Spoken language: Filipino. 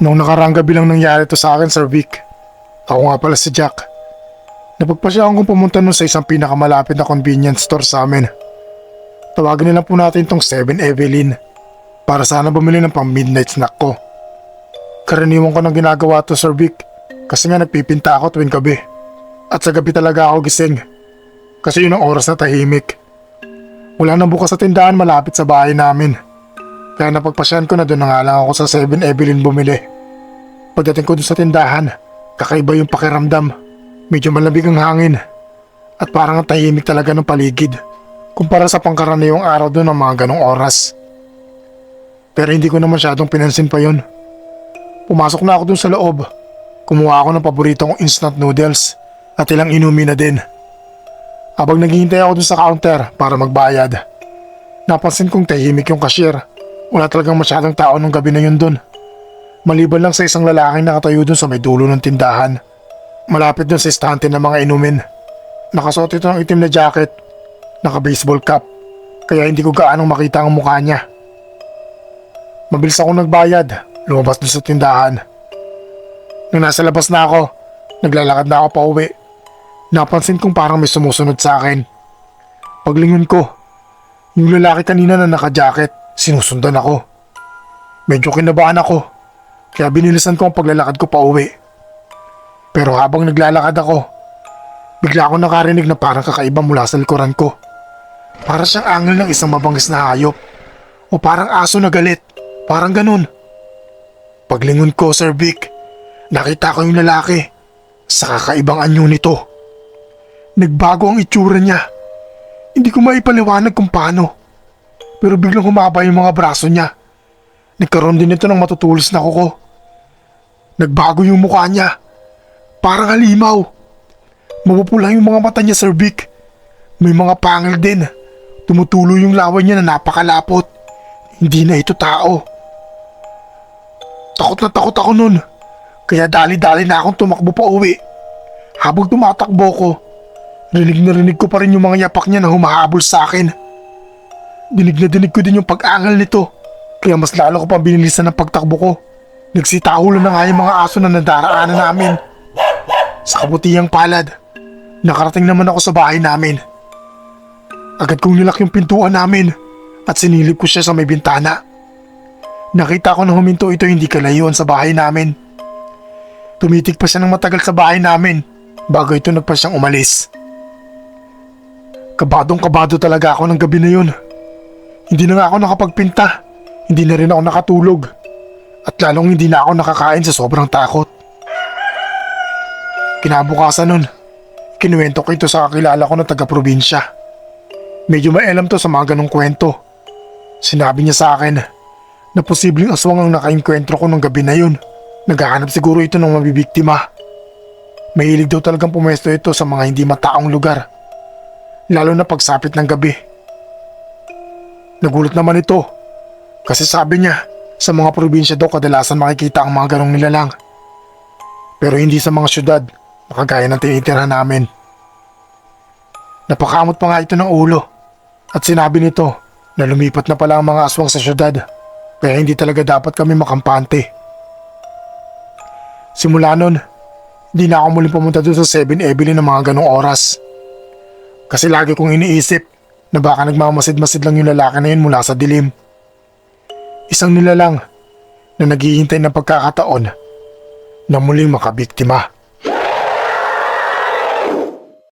Noong nakaraang gabi lang nangyari to sa akin, Sir Vic. Ako nga pala si Jack. Napagpasyahan kong pumunta nun sa isang pinakamalapit na convenience store sa amin. Tawagin nila po natin tong 7 Evelyn para sana bumili ng pang midnight snack ko. Karaniwan ko nang ginagawa to, Sir Vic, kasi nga nagpipinta ako tuwing gabi. At sa gabi talaga ako gising kasi yun ang oras na tahimik. Wala nang bukas sa tindahan malapit sa bahay namin. Kaya napagpasyahan ko na doon na nga lang ako sa 7 Evelyn bumili. Pagdating ko doon sa tindahan, kakaiba yung pakiramdam. Medyo malamig ang hangin at parang ang tahimik talaga ng paligid kumpara sa pangkaraniwang araw doon ng mga ganong oras. Pero hindi ko na masyadong pinansin pa yun. Pumasok na ako doon sa loob. Kumuha ako ng paborito kong instant noodles at ilang inumin na din. Habang naghihintay ako doon sa counter para magbayad, napansin kong tahimik yung cashier. Wala talagang masyadong tao nung gabi na yun doon. Maliban lang sa isang lalaking nakatayo doon sa may dulo ng tindahan. Malapit doon sa istante ng mga inumin. Nakasuot ito ng itim na jacket, naka-baseball cap, kaya hindi ko gaanong makita ang mukha niya. Mabilis akong nagbayad, lumabas doon sa tindahan. Nung nasa labas na ako, naglalakad na ako pa uwi. Napansin kong parang may sumusunod sa akin. Paglingon ko, yung lalaki kanina na naka-jacket, sinusundan ako. Medyo kinabahan ako, kaya binilisan ko ang paglalakad ko pa uwi. Pero habang naglalakad ako, bigla akong nakarinig na parang kakaiba mula sa likuran ko. Para siyang angel ng isang mabangis na hayop. O parang aso na galit. Parang ganun. Paglingon ko, Sir Vic, nakita ko yung lalaki sa kakaibang anyo nito. Nagbago ang itsura niya. Hindi ko maipaliwanag kung paano. Pero biglang humaba yung mga braso niya. Nagkaroon din ito ng matutulis na kuko. Nagbago yung mukha niya. Parang halimaw. Mapupula yung mga mata niya, Sir Vic. May mga pangil din. Tumutulo yung lawan niya na napakalapot. Hindi na ito tao. Takot na takot ako nun. Kaya dali-dali na akong tumakbo pa uwi. Habang tumatakbo ko, rinig na rinig ko pa rin yung mga yapak niya na humahabol sa akin. Dinig na dinig ko din yung pag-angal nito. Kaya mas lalo ko pa binilisan ng pagtakbo ko. Nagsitahulan na nga yung mga aso na nadaraanan namin. Sa kabutihang palad, nakarating naman ako sa bahay namin. Agad kong nilak yung pintuan namin at sinilip ko siya sa may bintana. Nakita ko na huminto ito hindi kalayuan sa bahay namin. Tumitig pa siya ng matagal sa bahay namin bago ito nagpa siyang umalis. Kabadong kabado talaga ako ng gabi na yun. Hindi na nga ako nakapagpinta, hindi na rin ako nakatulog, at lalong hindi na ako nakakain sa sobrang takot. Kinabukasan nun, kinuwento ko ito sa kakilala ko na taga-probinsya. Medyo maelam to sa mga ganong kwento. Sinabi niya sa akin na posibleng aswang ang nakainkwentro ko nung gabi na yun. Naghahanap siguro ito ng mabibiktima. Mahilig daw talagang pumesto ito sa mga hindi mataong lugar, lalo na pagsapit ng gabi. Nagulat naman ito kasi sabi niya sa mga probinsya daw kadalasan makikita ang mga ganong nilalang. Pero hindi sa mga syudad na kagaya ng tinitirahan namin. Napakamot pa nga ito ng ulo at sinabi nito na lumipat na pala ang mga aswang sa syudad kaya hindi talaga dapat kami makampante. Simula nun, hindi na ako muling pumunta doon sa 7 Evelyn ng mga ganong oras. Kasi lagi kong iniisip na baka nagmamasid-masid lang yung lalaki na yun mula sa dilim. Isang nilalang na naghihintay ng pagkakataon na muling makabiktima.